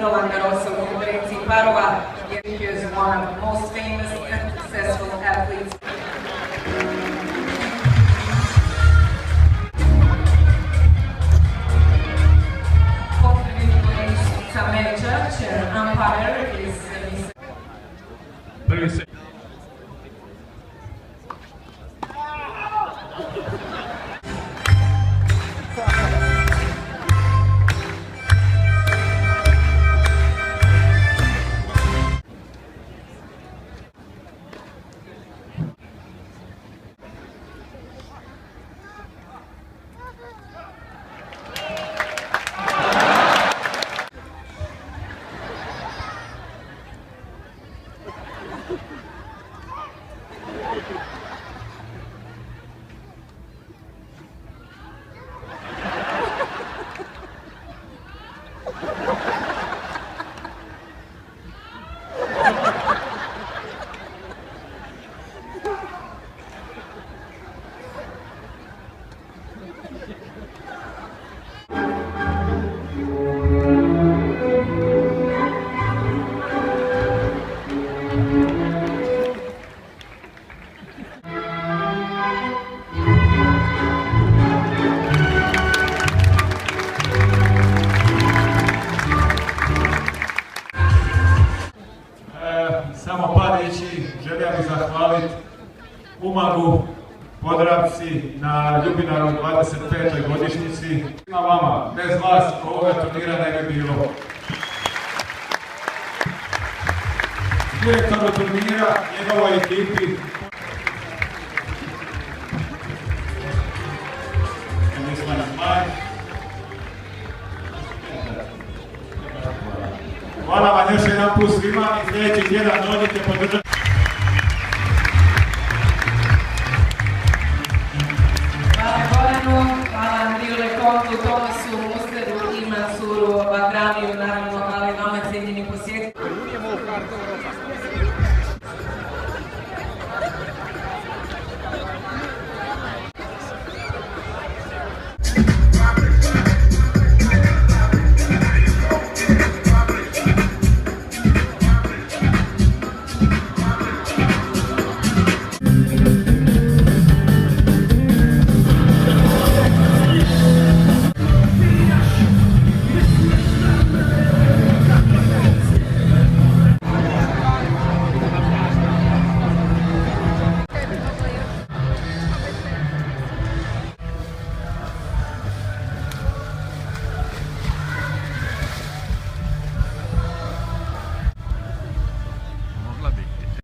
Roland Garrosa u konkurenciji parova, jer he is one of the most famous and successful athletes. Manager, chair, umpire is Prvi se. Samo padajući, želio bih zahvaliti Umagu Podravci na jubilarnoj 25. godišnjici. Na vama, bez vas ovoga turnira ne bi bilo. Direktoru turnira, njegovoj ekipi. Hvala vam još jedan put svima i sljedeći tjedan dođite podržati.